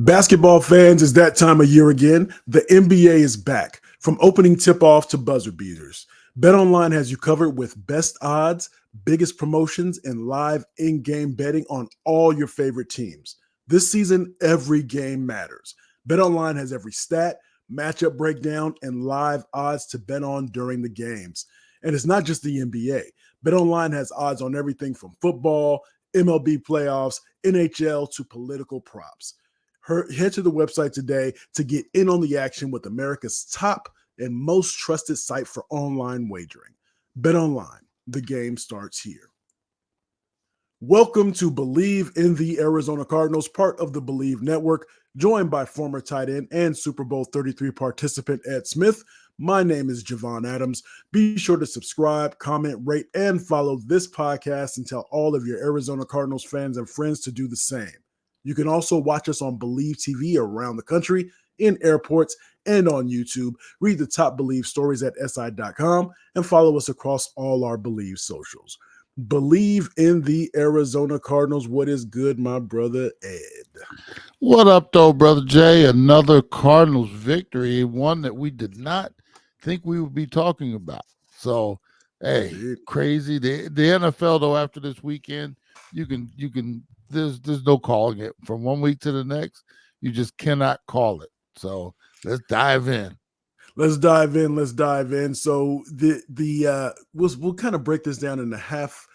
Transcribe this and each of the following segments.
Basketball fans, it's that time of year again. The NBA is back. From opening tip-off to buzzer beaters, BetOnline has you covered with best odds, biggest promotions, and live in-game betting on all your favorite teams. This season, every game matters. BetOnline has every stat, matchup breakdown, and live odds to bet on during the games. And it's not just the NBA. BetOnline has odds on everything from football, MLB playoffs, NHL, to political props. Head to the website today to get in on the action with America's top and most trusted site for online wagering. BetOnline, the game starts here. Welcome to Bleav in the Arizona Cardinals, part of the Bleav Network, joined by former tight end and Super Bowl 33 participant Ed Smith. My name is Javon Adams. Be sure to subscribe, comment, rate, and follow this podcast and tell all of your Arizona Cardinals fans and friends to do the same. You can also watch us on Bleav TV around the country, in airports, and on YouTube. Read the top Bleav stories at si.com and follow us across all our Bleav socials. Bleav in the Arizona Cardinals. What is good, my brother Ed? What up, though, brother Jay? Another Cardinals victory, one that we did not think we would be talking about. So, hey, crazy. The NFL, though, after this weekend, you can. There's no calling it from one week to the next. You just cannot call it. So let's dive in. Let's dive in. So we'll kind of break this down into half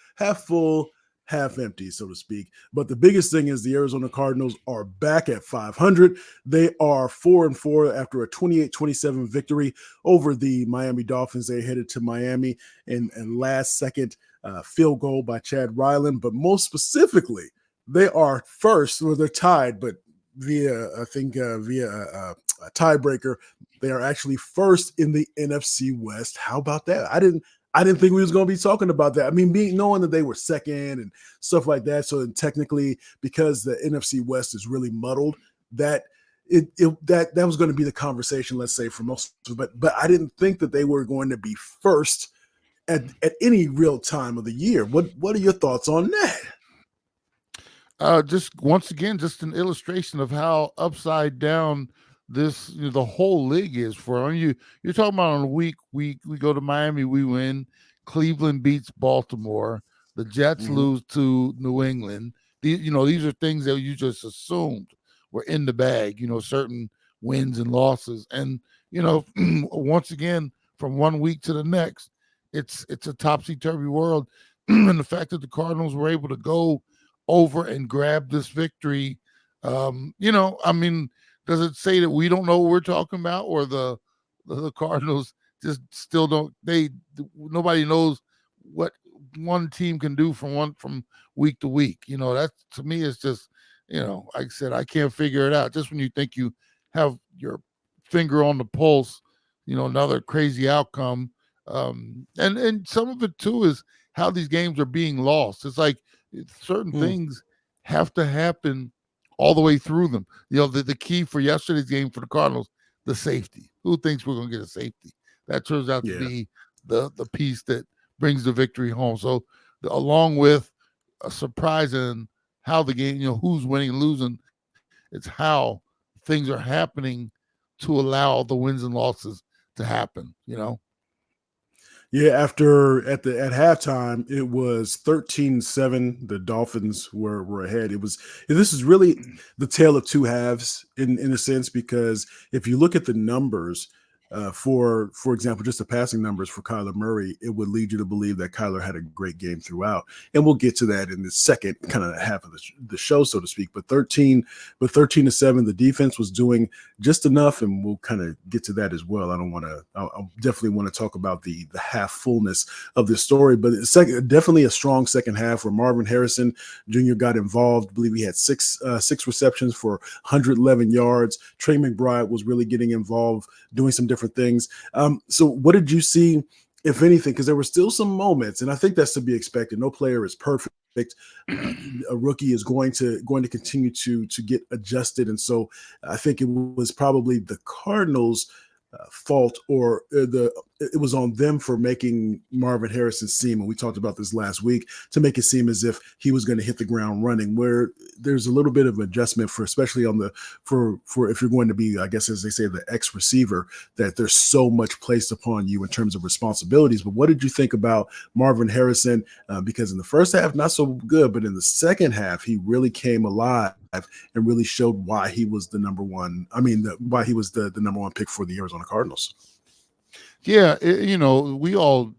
full, half empty, so to speak. But the biggest thing is the Arizona Cardinals are back at 500. They are 4-4 after a 28-27 victory over the Miami Dolphins. They headed to Miami and last second field goal by Chad Ryland. But most specifically, they are first, or they're tied, but via a tiebreaker, they are actually first in the NFC West. How about that? I didn't think we was going to be talking about that. I mean, knowing that they were second and stuff like that. So technically, because the NFC West is really muddled, that was going to be the conversation, let's say, for most of it. But I didn't think that they were going to be first at any real time of the year. What are your thoughts on that? Just once again, just an illustration of how upside down this the whole league is. You're talking about on a week we go to Miami, we win. Cleveland beats Baltimore. The Jets lose to New England. These are things that you just assumed were in the bag. Certain wins and losses, and once again from one week to the next, it's a topsy-turvy world. And the fact that the Cardinals were able to go over and grab this victory, does it say that we don't know what we're talking about, or the Cardinals just still don't? Nobody knows what one team can do from week to week. That to me is just, like I said, I can't figure it out. Just when you think you have your finger on the pulse, another crazy outcome. And some of it too is how these games are being lost. It's like certain things have to happen all the way through them. The key for yesterday's game for the Cardinals, the safety. Who thinks we're going to get a safety? That turns out to be the piece that brings the victory home. So along with a surprise in how the game, who's winning and losing, it's how things are happening to allow the wins and losses to happen, Yeah, at halftime, it was 13-7. The Dolphins were ahead. This is really the tale of two halves in a sense, because if you look at the numbers, for example, just the passing numbers for Kyler Murray, it would lead you to believe that Kyler had a great game throughout. And we'll get to that in the second kind of half of the show, so to speak. But 13-7, the defense was doing just enough, and we'll kind of get to that as well. I definitely want to talk about the half fullness of this story, but definitely a strong second half where Marvin Harrison Jr. got involved. I believe he had six receptions for 111 yards. Trey McBride was really getting involved, doing some different things. So what did you see, if anything? Because there were still some moments, and I think that's to be expected. No player is perfect. A rookie is going to continue to get adjusted, and so I think it was probably the Cardinals fault, or it was on them for making Marvin Harrison seem, and we talked about this last week, to make it seem as if he was going to hit the ground running, where there's a little bit of adjustment for, especially on the for if you're going to be, I guess as they say, the ex receiver, that there's so much placed upon you in terms of responsibilities. But what did you think about Marvin Harrison? Because in the first half, not so good, but in the second half, he really came alive and really showed why he was the number one. I mean, why he was the number one pick for the Arizona Cardinals. Yeah, we all,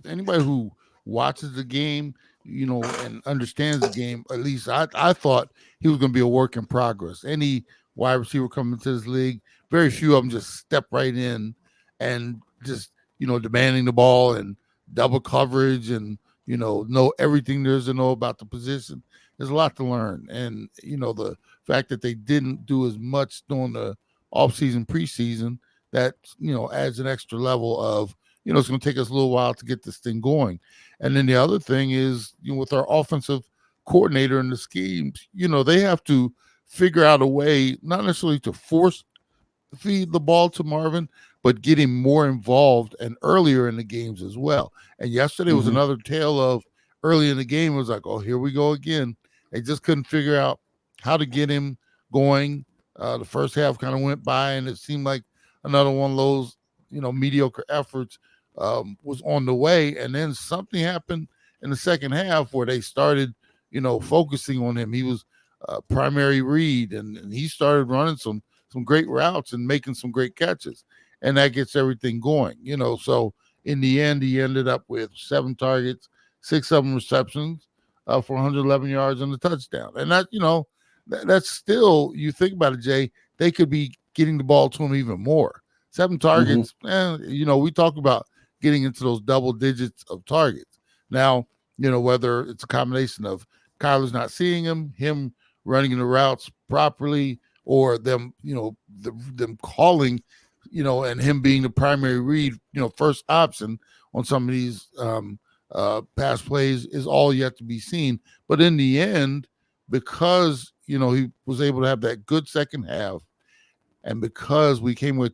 anybody who watches the game, and understands the game, at least I thought he was going to be a work in progress. Any wide receiver coming into this league, very few of them just step right in and just, demanding the ball and double coverage and, know everything there is to know about the position. There's a lot to learn. And, the fact that they didn't do as much during the offseason, preseason, that adds an extra level of it's going to take us a little while to get this thing going. And then the other thing is, with our offensive coordinator and the schemes, they have to figure out a way, not necessarily to force feed the ball to Marvin, but get him more involved and earlier in the games as well. And yesterday was another tale of early in the game. It was like, oh, here we go again. They just couldn't figure out how to get him going. The first half kind of went by, and it seemed like another one of those, mediocre efforts was on the way. And then something happened in the second half where they started, focusing on him. He was primary read, and he started running some great routes and making some great catches, and that gets everything going. So in the end, he ended up with 7 targets, 6 of them receptions for 111 yards and a touchdown. And that, that's still, you think about it, Jay, they could be getting the ball to him even more. 7 targets, we talk about getting into those double digits of targets. Now, whether it's a combination of Kyler's not seeing him running the routes properly, or them, them calling, and him being the primary read, first option on some of these pass plays, is all yet to be seen. But in the end, because, he was able to have that good second half, and because we came away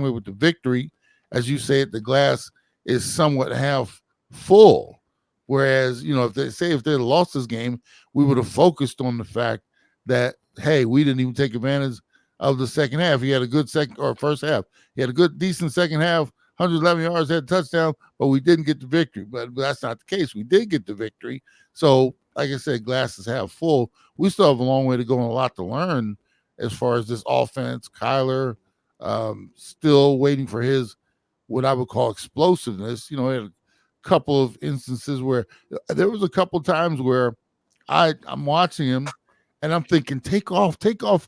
with the victory, as you say, the glass is somewhat half full. Whereas, if they had lost this game, we would have focused on the fact that, hey, we didn't even take advantage of the second half. He had a good first half. He had a good, decent second half, 111 yards, had a touchdown, but we didn't get the victory. But that's not the case. We did get the victory. So, like I said, glass is half full. We still have a long way to go and a lot to learn as far as this offense. Kyler, still waiting for his, what I would call, explosiveness. He had a couple of instances where there was a couple times where I'm watching him and I'm thinking, take off,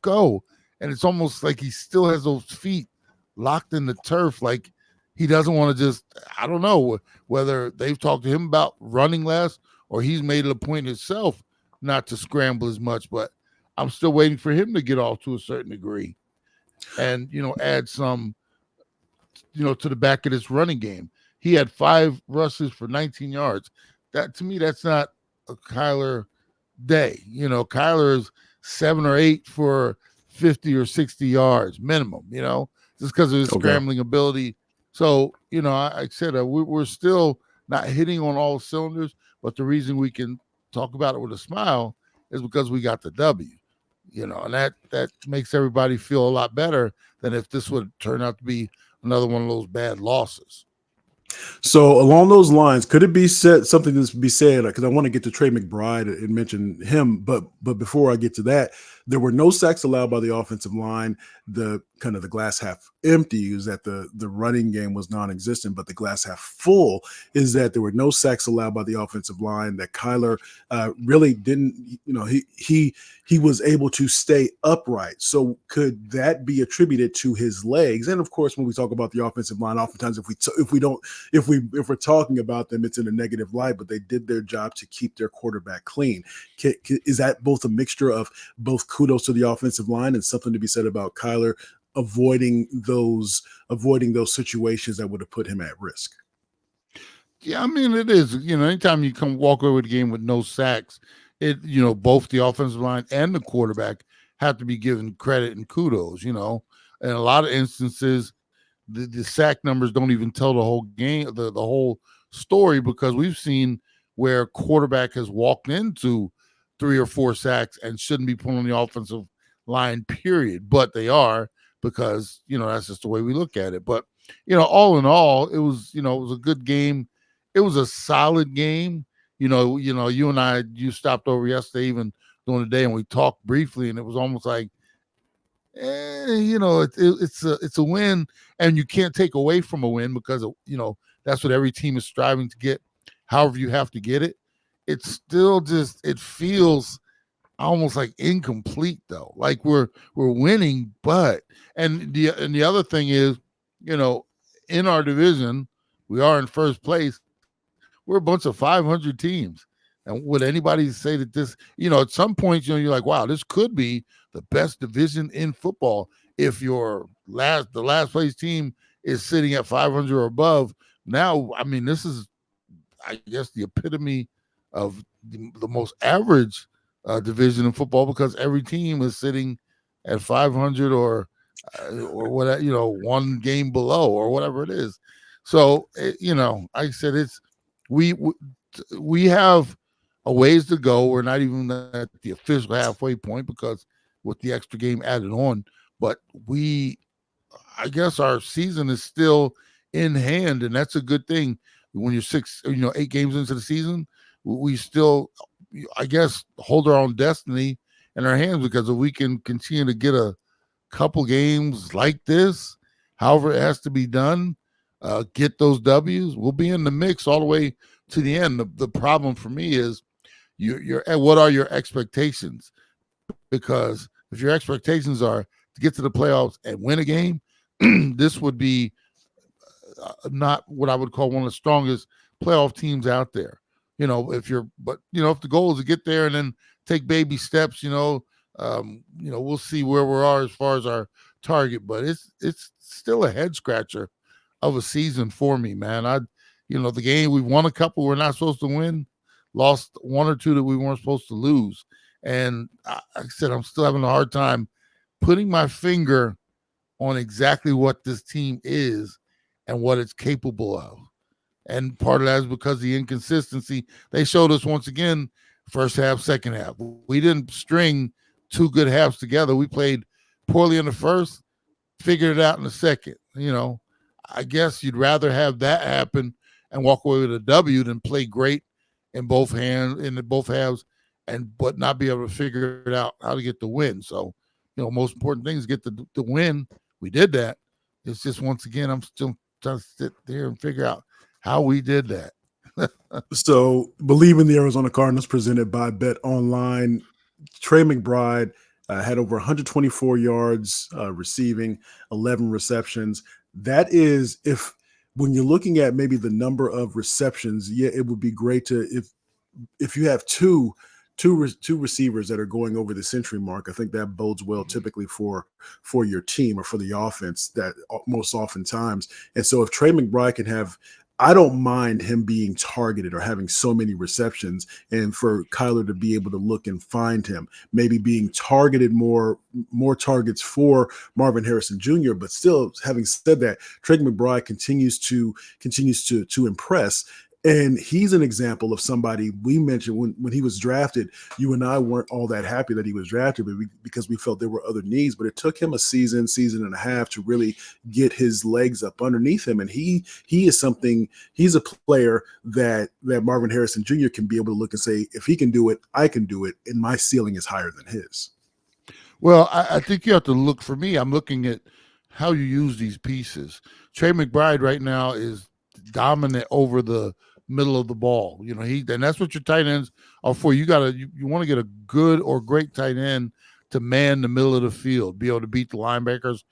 go. And it's almost like he still has those feet locked in the turf. Like he doesn't want to just, I don't know whether they've talked to him about running less or he's made it a point himself not to scramble as much. But I'm still waiting for him to get off to a certain degree and, add some, to the back of this running game. He had 5 rushes for 19 yards. That, to me, that's not a Kyler day. Kyler's 7 or 8 for 50 or 60 yards minimum, just because of his scrambling ability. So, I said we're still not hitting on all cylinders, but the reason we can talk about it with a smile is because we got the W, and that makes everybody feel a lot better than if this would turn out to be another one of those bad losses. So along those lines, could it be said, something that's be said, because I want to get to Trey McBride and mention him, but before I get to that, there were no sacks allowed by the offensive line. The kind of the glass half empty is that the running game was non-existent, but the glass half full is that there were no sacks allowed by the offensive line. That Kyler really didn't, he was able to stay upright. So could that be attributed to his legs? And of course, when we talk about the offensive line, oftentimes if we're talking about them, it's in a negative light, but they did their job to keep their quarterback clean. Is that both a mixture of both kudos to the offensive line and something to be said about Kyler avoiding those situations that would have put him at risk? Yeah, I mean, it is. Anytime you come walk over the game with no sacks, both the offensive line and the quarterback have to be given credit and kudos. In a lot of instances, the sack numbers don't even tell the whole game, the whole story, because we've seen where quarterback has walked into 3 or 4 sacks and shouldn't be put on the offensive line, period. But they are, because that's just the way we look at it. But all in all, it was it was a good game. It was a solid game. You and I, you stopped over yesterday, even during the day, and we talked briefly, and it was almost like, it's a win, and you can't take away from a win, because that's what every team is striving to get. However, you have to get it. It's still just, it feels almost like incomplete, though. Like we're winning, but and the other thing is, in our division, we are in first place. We're a bunch of 500 teams. And would anybody say that this, at some point, you're like, wow, this could be the best division in football if the last place team is sitting at 500 or above. Now, I mean, this is, I guess, the epitome of the most average division in football, because every team is sitting at 500 or whatever, one game below or whatever it is. So, like I said, it's we have a ways to go. We're not even at the official halfway point, because with the extra game added on, but I guess our season is still in hand, and that's a good thing. When you're 8 games into the season, we still, I guess, hold our own destiny in our hands, because if we can continue to get a couple games like this, however it has to be done, get those W's, we'll be in the mix all the way to the end. The problem for me is what are your expectations? Because if your expectations are to get to the playoffs and win a game, this would be not what I would call one of the strongest playoff teams out there. If the goal is to get there and then take baby steps, we'll see where we are as far as our target. But it's still a head scratcher of a season for me, man. The game, we won a couple we're not supposed to win, lost 1 or 2 that we weren't supposed to lose. And like I said, I'm still having a hard time putting my finger on exactly what this team is and what it's capable of. And part of that is because of the inconsistency. They showed us once again, first half, second half. We didn't string 2 good halves together. We played poorly in the first, figured it out in the second. I guess you'd rather have that happen and walk away with a W than play great in both halves, but not be able to figure it out how to get the win. So, most important thing is get the win. We did that. It's just, once again, I'm still trying to sit there and figure out how we did that. So, Bleav in the Arizona Cardinals, presented by Bet Online. Trey McBride had over 124 yards receiving, 11 receptions. That is, when you're looking at maybe the number of receptions, it would be great to, if you have two receivers that are going over the century mark. I think that bodes well typically for your team or for the offense, that most oftentimes. And so if Trey McBride can have, I don't mind him being targeted or having so many receptions, and for Kyler to be able to look and find him, maybe being targeted more targets for Marvin Harrison Jr. But still, having said that, Trey McBride continues to impress. And he's an example of somebody we mentioned when he was drafted. You and I weren't all that happy that he was drafted, because we felt there were other needs. But it took him a season and a half to really get his legs up underneath him. And he is something. He's a player that Marvin Harrison Jr. can be able to look and say, if he can do it, I can do it, and my ceiling is higher than his. Well, I think you have to look. For me, I'm looking at how you use these pieces. Trey McBride right now is dominant over the middle of the ball. And that's what your tight ends are for. You want to get a good or great tight end to man the middle of the field, be able to beat the linebackers,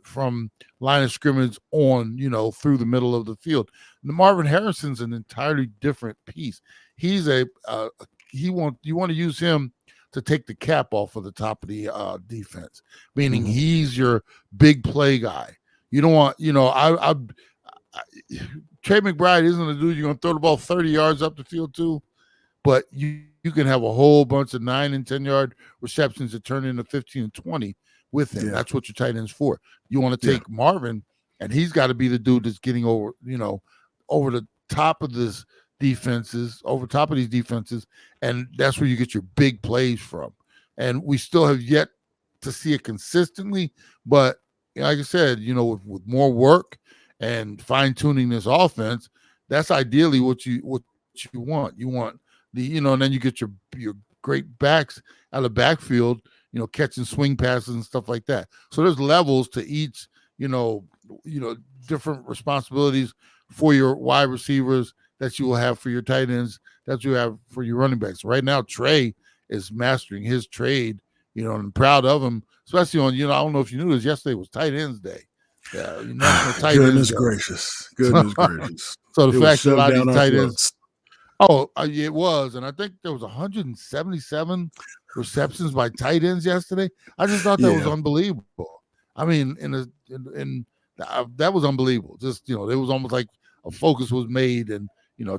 from line of scrimmage on, through the middle of the field. And Marvin Harrison's an entirely different piece. He's you want to use him to take the cap off of the top of the defense, meaning he's your big play guy. You don't want, Trey McBride isn't a dude you're going to throw the ball 30 yards up the field to, but you can have a whole bunch of 9 and 10 yard receptions that turn into 15 and 20 with him. Yeah. That's what your tight end's for. You want to Yeah. take Marvin, and he's got to be the dude that's getting over, over the top of this defenses, over top of these defenses, and that's where you get your big plays from. And we still have yet to see it consistently, but like I said, with more work and fine tuning this offense, that's ideally what you want. You want and then you get your great backs out of the backfield, catching swing passes and stuff like that. So there's levels to each, you know, different responsibilities for your wide receivers that you will have for your tight ends, that you have for your running backs. Right now, Trey is mastering his trade, and I'm proud of him, especially on, I don't know if you knew this, yesterday was tight ends day. Yeah, National Tight Ends Goodness Day. gracious. Goodness gracious. So the It was fact that a shoved lot of these down our tight ends, throats. it was, and I think there was 177 receptions by tight ends yesterday. I just thought that was Yeah. unbelievable. I mean, that was unbelievable. Just it was almost like a focus was made, and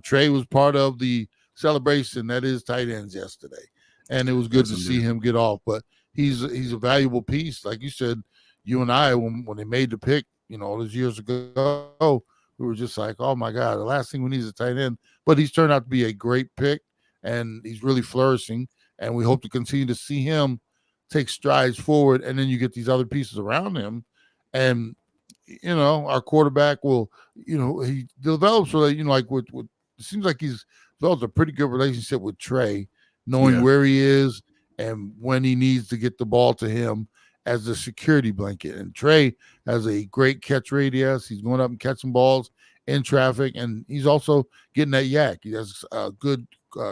Trey was part of the celebration that is tight ends yesterday, and it was good Yes, to see indeed. him get off. But he's a valuable piece, like you said. You and I, when they made the pick, all those years ago, we were just like, oh my God, the last thing we need is a tight end. But he's turned out to be a great pick, and he's really flourishing. And we hope to continue to see him take strides forward. And then you get these other pieces around him. And, our quarterback will, he develops, like with it seems like he's developed a pretty good relationship with Trey, knowing Yeah. where he is and when he needs to get the ball to him as a security blanket. And Trey has a great catch radius. He's going up and catching balls in traffic, and he's also getting that yak. He has a good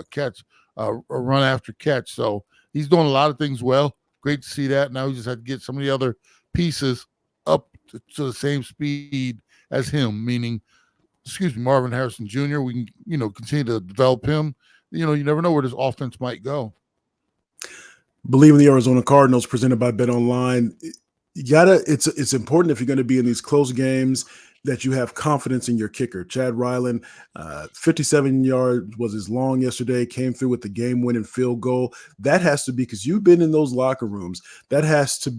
catch, a run after catch. So he's doing a lot of things well. Great to see that. Now we just had to get some of the other pieces up to the same speed as him, meaning, Marvin Harrison Jr. We can, continue to develop him. You never know where this offense might go. Bleav in the Arizona Cardinals, presented by Bet Online. It's important if you're going to be in these close games that you have confidence in your kicker. Chad Ryland, 57 yards was his long yesterday, came through with the game-winning field goal. That has to be, because you've been in those locker rooms, that has to.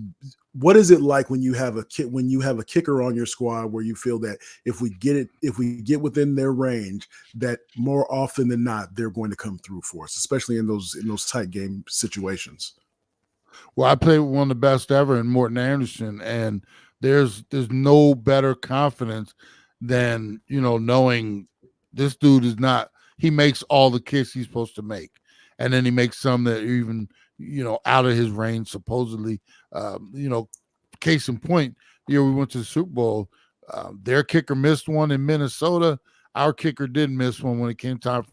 What is it like when you have a kicker on your squad where you feel that if we get within their range, that more often than not they're going to come through for us, especially in those tight game situations? Well, I played with one of the best ever in Morton Anderson, and there's no better confidence than knowing this dude is not. He makes all the kicks he's supposed to make, and then he makes some that are even out of his range supposedly. Case in point, the year we went to the Super Bowl, their kicker missed one in Minnesota. Our kicker did miss one when it came time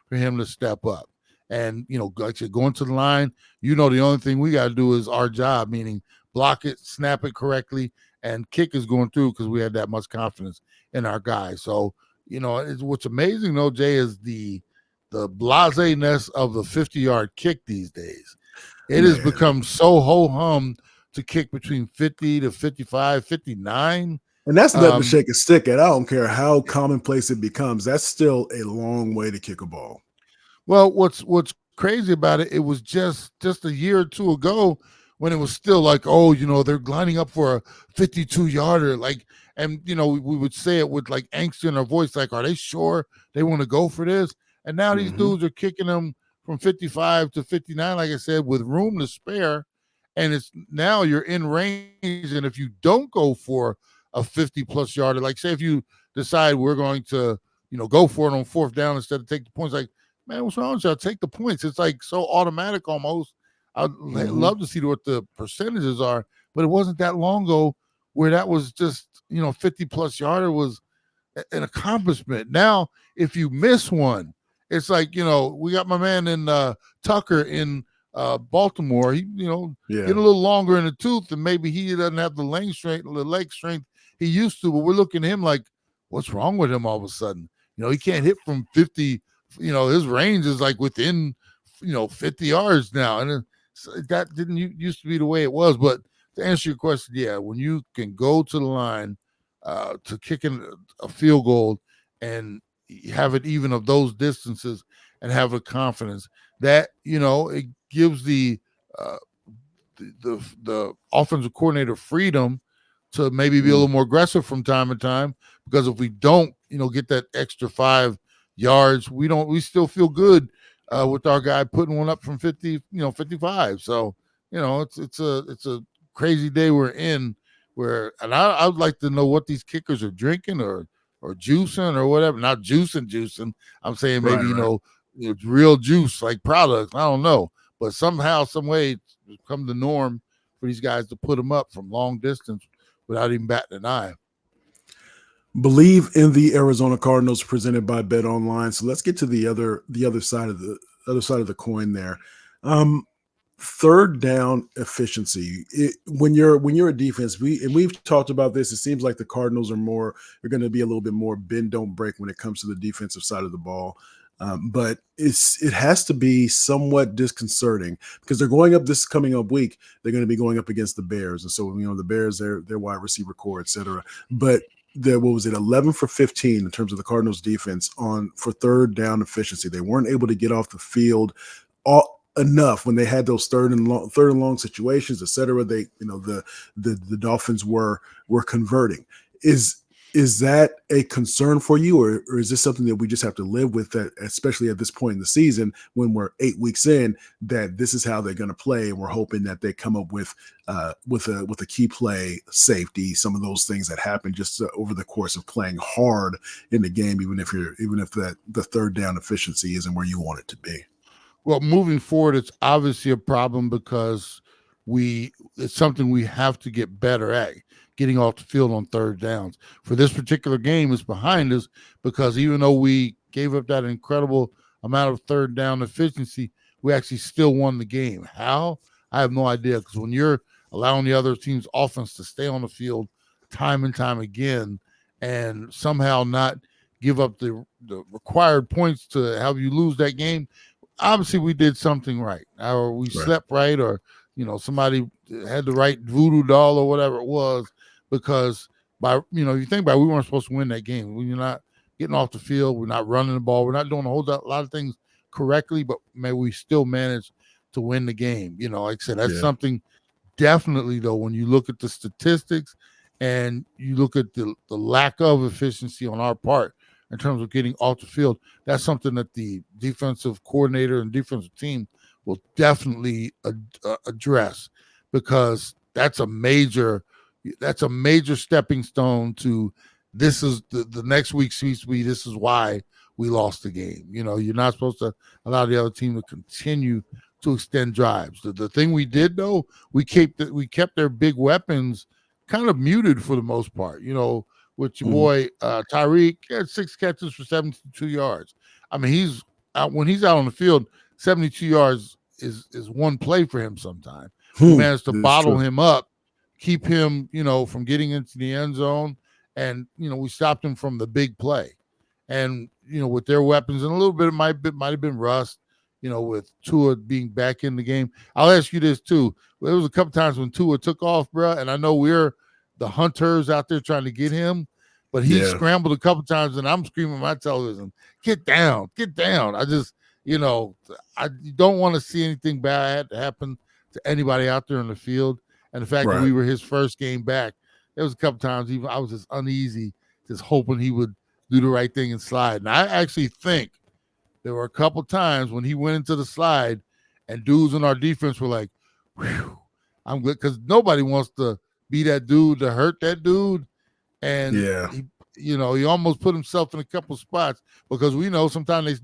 for him to step up. And, like I said, going to the line, the only thing we got to do is our job, meaning block it, snap it correctly, and kick is going through because we had that much confidence in our guys. So, what's amazing, though, Jay, is the blase-ness of the 50-yard kick these days. It has become so ho-hum to kick between 50 to 55, 59. And that's nothing to shake a stick at. I don't care how commonplace it becomes. That's still a long way to kick a ball. Well, what's crazy about it, it was just a year or two ago when it was still like, oh, they're lining up for a 52-yarder. Like, and, we would say it with like angst in our voice, like, are they sure they want to go for this? And now these dudes are kicking them from 55 to 59, like I said, with room to spare. And it's now you're in range. And if you don't go for a 50-plus yarder, like say if you decide we're going to, go for it on fourth down instead of take the points, like, man, what's wrong with y'all? Take the points. It's like so automatic almost. I'd love to see what the percentages are, but it wasn't that long ago where that was just, 50-plus yarder was an accomplishment. Now, if you miss one, it's like, we got my man in Tucker in Baltimore. He, getting a little longer in the tooth, and maybe he doesn't have the leg strength he used to, but we're looking at him like, what's wrong with him all of a sudden? He can't hit from 50. His range is like within, 50 yards now. And that didn't used to be the way it was. But to answer your question, yeah, when you can go to the line to kick in a field goal and have it even of those distances and have a confidence that, it gives the the offensive coordinator freedom to maybe be a Mm. little more aggressive from time to time, because if we don't, get that extra 5 yards, we still feel good with our guy putting one up from 50, 55. So, it's a crazy day we're in and I would like to know what these kickers are drinking or juicing or whatever. Not juicing. I'm saying maybe, Right. it's real juice like products. I don't know. But somehow, some way, it's become the norm for these guys to put them up from long distance without even batting an eye. Bleav in the Arizona Cardinals, presented by Bet Online. So let's get to the other side of the coin there. Third down efficiency. When you're a defense, we've talked about this. It seems like the Cardinals are going to be a little bit more bend don't break when it comes to the defensive side of the ball. But it has to be somewhat disconcerting because they're going up this coming up week. They're going to be going up against the Bears, and so the Bears, their wide receiver core, etc. But what was it, 11 for 15 in terms of the Cardinals defense for third down efficiency. They weren't able to get off the field enough when they had those third and long situations, etc. They, the Dolphins were converting. Is that a concern for you, or is this something that we just have to live with, that especially at this point in the season when we're 8 weeks in, that this is how they're going to play, and we're hoping that they come up with a key play, safety, some of those things that happen just over the course of playing hard in the game, even if the third down efficiency isn't where you want it to be. Well, moving forward, it's obviously a problem because it's something we have to get better at, getting off the field on third downs. For this particular game, it's behind us because even though we gave up that incredible amount of third down efficiency, we actually still won the game. How? I have no idea, because when you're allowing the other team's offense to stay on the field time and time again and somehow not give up the required points to have you lose that game, obviously we did something right, or we slept right, or somebody had the right voodoo doll or whatever it was, because you think about it, we weren't supposed to win that game. We're not getting off the field, we're not running the ball, we're not doing a lot of things correctly, but we still managed to win the game. Like I said, that's something definitely, though, when you look at the statistics and you look at the lack of efficiency on our part in terms of getting off the field, that's something that the defensive coordinator and defensive team will definitely address, because that's a major stepping stone to this is the next week's C-suite. This is why we lost the game. You're not supposed to allow the other team to continue to extend drives. The thing we did, though, we kept their big weapons kind of muted for the most part. With your boy Tyreek, had 6 catches for 72 yards. I mean, when he's out on the field, 72 yards is one play for him sometimes. We managed to bottle him up, keep him, from getting into the end zone, and we stopped him from the big play. And with their weapons, and a little bit, it might have been rust, with Tua being back in the game. I'll ask you this too. There was a couple times when Tua took off, bro, and I know we're the hunters out there trying to get him, but he scrambled a couple times, and I'm screaming at my television, get down. I just, I don't want to see anything bad happen to anybody out there in the field. And the fact that we were his first game back, there was a couple times even I was just uneasy, just hoping he would do the right thing and slide. And I actually think there were a couple times when he went into the slide and dudes in our defense were like, whew, I'm good, because nobody wants to be that dude to hurt that dude. And he almost put himself in a couple spots, because we know sometimes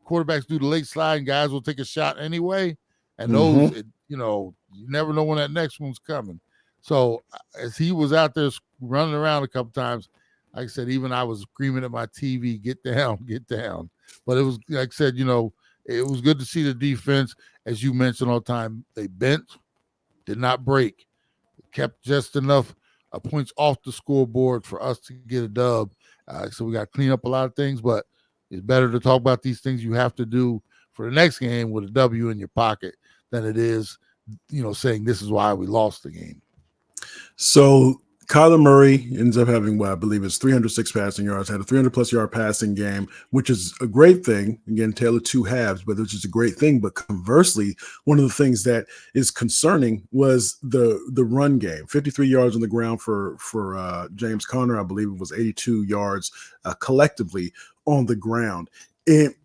quarterbacks do the late slide and guys will take a shot anyway. And those, you never know when that next one's coming. So as he was out there running around a couple times, like I said, even I was screaming at my TV, get down. But it was, like I said, it was good to see the defense, as you mentioned all the time. They bent, did not break, kept just enough points off the scoreboard for us to get a dub. So we got to clean up a lot of things, but it's better to talk about these things you have to do for the next game with a W in your pocket than it is, saying this is why we lost the game. So Kyler Murray ends up having what I Bleav is 306 passing yards, had a 300 plus yard passing game, which is a great thing. Again, tale of two halves, but which is a great thing. But conversely, one of the things that is concerning was the run game. 53 yards on the ground for James Conner. I Bleav it was 82 yards collectively on the ground. It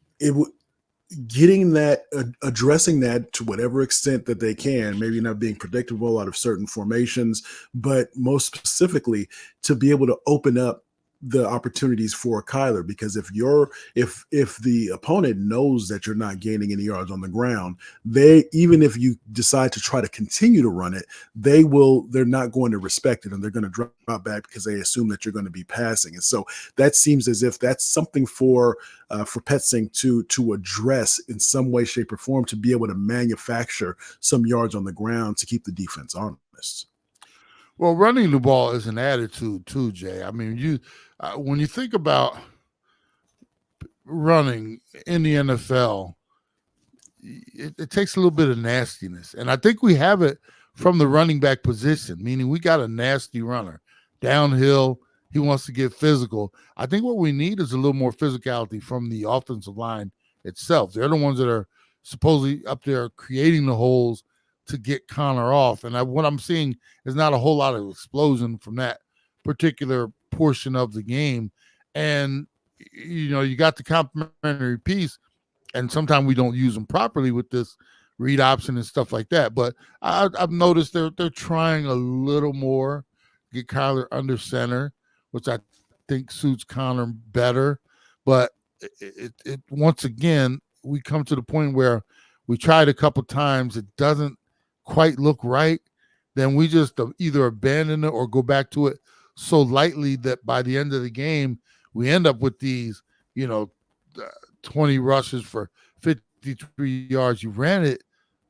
getting that, addressing that to whatever extent that they can, maybe not being predictable out of certain formations, but most specifically to be able to open up the opportunities for Kyler. Because if the opponent knows that you're not gaining any yards on the ground, they, even if you decide to try to continue to run it, they're not going to respect it, and they're going to drop back because they assume that you're going to be passing. And so that seems as if that's something for Petsing to address in some way, shape, or form, to be able to manufacture some yards on the ground to keep the defense honest. Well, running the ball is an attitude too, Jay. I mean, when you think about running in the NFL, it takes a little bit of nastiness, and I think we have it from the running back position, meaning we got a nasty runner downhill. He wants to get physical. I think what we need is a little more physicality from the offensive line itself. They're the ones that are supposedly up there creating the holes to get Connor off. And what I'm seeing is not a whole lot of explosion from that particular portion of the game. And, you got the complementary piece, and sometimes we don't use them properly with this read option and stuff like that. But I've noticed they're trying a little more, get Kyler under center, which I think suits Connor better. But it once again, we come to the point where we tried a couple times, it doesn't quite look right. Then we just either abandon it or go back to it so lightly that by the end of the game, we end up with these, 20 rushes for 53 yards. You ran it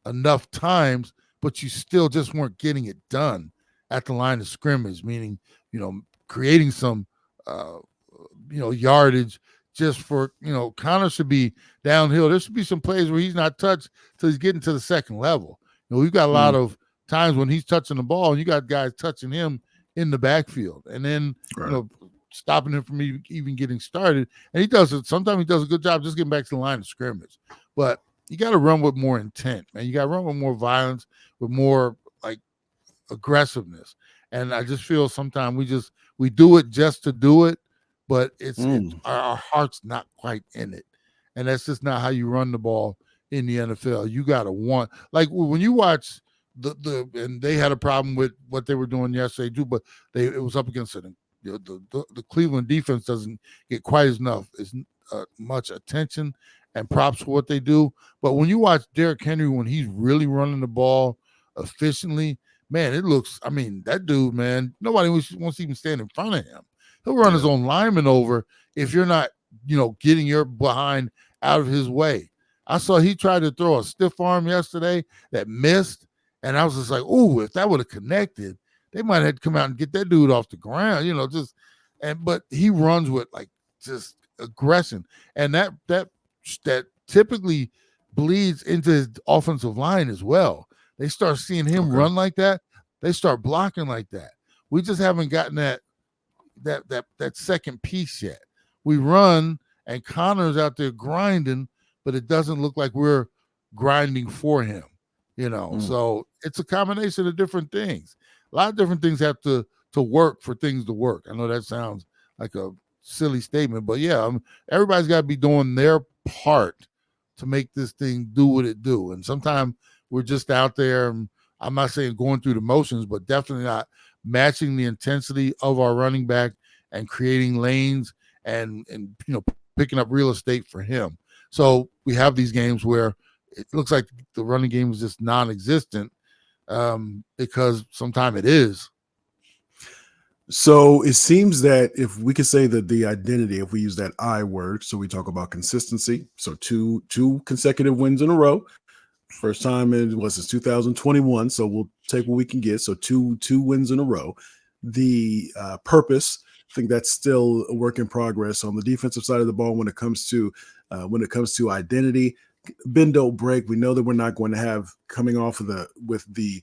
enough times, but you still just weren't getting it done at the line of scrimmage, meaning, creating some, yardage just for, Connor should be downhill. There should be some plays where he's not touched till he's getting to the second level. We've got a lot of times when he's touching the ball and you got guys touching him in the backfield, and then, Right. stopping him from even getting started. And he does it. Sometimes he does a good job just getting back to the line of scrimmage. But you got to run with more intent, man. You got to run with more violence, with more like aggressiveness. And I just feel sometimes we do it just to do it, but it's our heart's not quite in it. And that's just not how you run the ball in the NFL. You got to want, like when you watch and they had a problem with what they were doing yesterday too, but it was up against it. The Cleveland defense doesn't get quite as much attention and props for what they do. But when you watch Derrick Henry, when he's really running the ball efficiently, man, it looks, I mean, that dude, man, nobody wants to even stand in front of him. He'll run his own lineman over if you're not, getting your behind out of his way. I saw he tried to throw a stiff arm yesterday that missed, and I was just like, ooh, if that would have connected, they might have to come out and get that dude off the ground, but he runs with like just aggression, and that typically bleeds into his offensive line as well. They start seeing him run like that, they start blocking like that. We just haven't gotten that second piece yet. We run and Connor's out there grinding, but it doesn't look like we're grinding for him, So it's a combination of different things. A lot of different things have to work for things to work. I know that sounds like a silly statement, but yeah, everybody's got to be doing their part to make this thing do what it do. And sometimes we're just out there, and I'm not saying going through the motions, but definitely not matching the intensity of our running back and creating lanes and picking up real estate for him. So we have these games where it looks like the running game is just non-existent, because sometimes it is. So it seems that if we could say that the identity, if we use that I word, so we talk about consistency. So two consecutive wins in a row. First time since 2021. So we'll take what we can get. So two wins in a row. The purpose, I think that's still a work in progress on the defensive side of the ball when it comes to identity. Bend don't break. We know that we're not going to have coming off of with the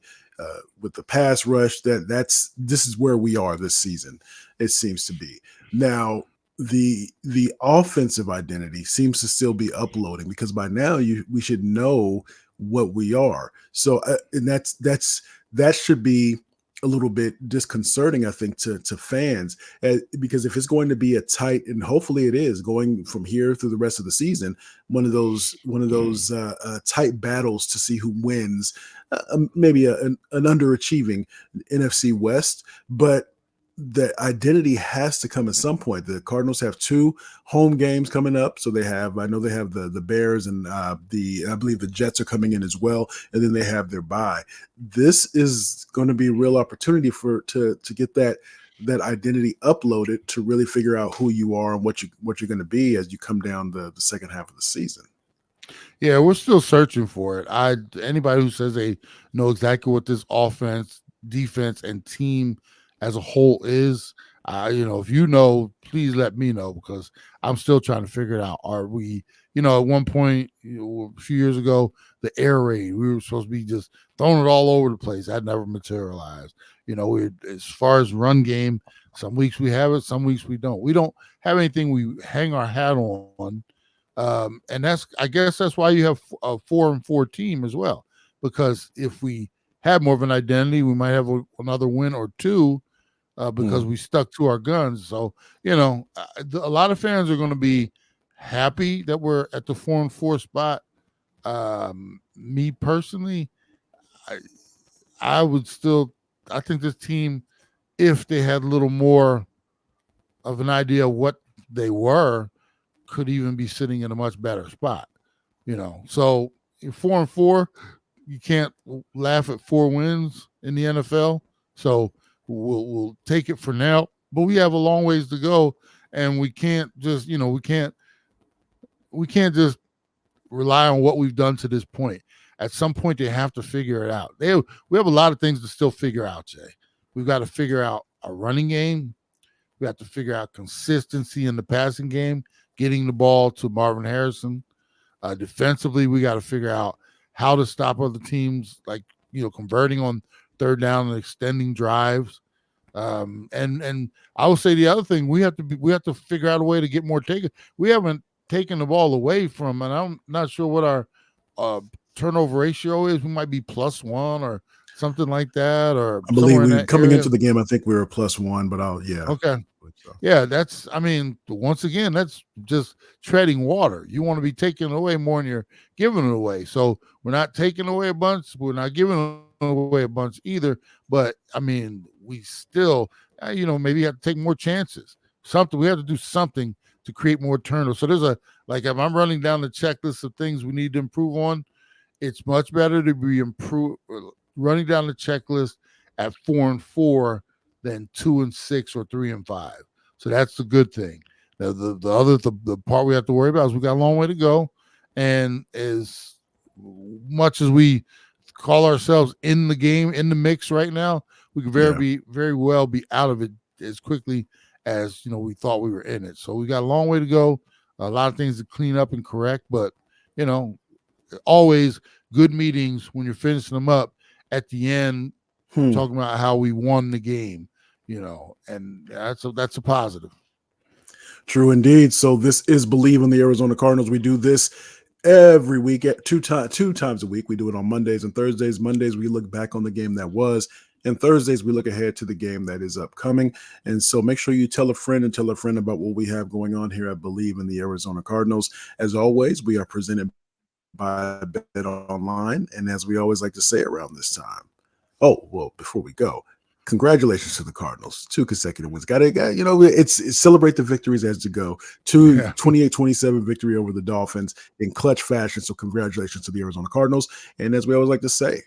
with the pass rush. This is where we are this season. It seems to be now. The offensive identity seems to still be uploading, because by now we should know what we are. So and that should be a little bit disconcerting, I think, to fans, because if it's going to be a tight, and hopefully it is going from here through the rest of the season, one of those tight battles to see who wins, maybe an underachieving NFC West, but the identity has to come at some point. The Cardinals have 2 home games coming up, so I know they have the Bears, and I Bleav the Jets are coming in as well, and then they have their bye. This is going to be a real opportunity to get that identity uploaded, to really figure out who you are and what you're going to be as you come down the second half of the season. Yeah, we're still searching for it. Anybody who says they know exactly what this offense, defense, and team as a whole is, if you know, please let me know, because I'm still trying to figure it out. Are we, at one point, a few years ago, the air raid, we were supposed to be just throwing it all over the place. That never materialized. As far as run game, some weeks we have it, some weeks we don't. We don't have anything we hang our hat on. And I guess that's why you have a 4-4 team as well, because if we had more of an identity, we might have another win or 2, because we stuck to our guns. So, a lot of fans are going to be happy that we're at the 4-4 spot. Me personally, I think this team, if they had a little more of an idea of what they were, could even be sitting in a much better spot. So 4-4, you can't laugh at 4 wins in the NFL. So we'll take it for now, but we have a long ways to go, and we can't just we can't just rely on what we've done to this point. At some point, they have to figure it out. We have a lot of things to still figure out, Jay. We've got to figure out a running game. We have to figure out consistency in the passing game, getting the ball to Marvin Harrison. Defensively, we got to figure out how to stop other teams, like converting on third down and extending drives. And I will say the other thing, we have to figure out a way to get more taken. We haven't taken the ball away from, and I'm not sure what our turnover ratio is. We might be +1 or something like that, or I Bleav coming into the game, I think we were +1, but okay. Yeah, once again, that's just treading water. You want to be taking away more than you're giving it away. So we're not taking away a bunch. We're not giving away a bunch either. But, we still, maybe have to take more chances. We have to do something to create more turnovers. So there's if I'm running down the checklist of things we need to improve on, it's much better to be running down the checklist at 4-4 than 2-6 or 3-5. So that's the good thing. Now, the part we have to worry about is we got a long way to go, and as much as we call ourselves in the game, in the mix right now, we can very well be out of it as quickly as we thought we were in it. So we got a long way to go, a lot of things to clean up and correct, but always good meetings when you're finishing them up at the end, talking about how we won the game, and that's a positive. True indeed. So this is Bleav in the Arizona Cardinals. We do this every week at two times a week. We do it on Mondays and Thursdays. Mondays, we look back on the game that was, and Thursdays, we look ahead to the game that is upcoming. And so make sure you tell a friend about what we have going on here at Bleav in the Arizona Cardinals. As always, we are presented by Bet Online. And as we always like to say around this time, before we go, congratulations to the Cardinals. 2 consecutive wins. It's celebrate the victories as you go. 28-27 victory over the Dolphins in clutch fashion. So congratulations to the Arizona Cardinals. And as we always like to say,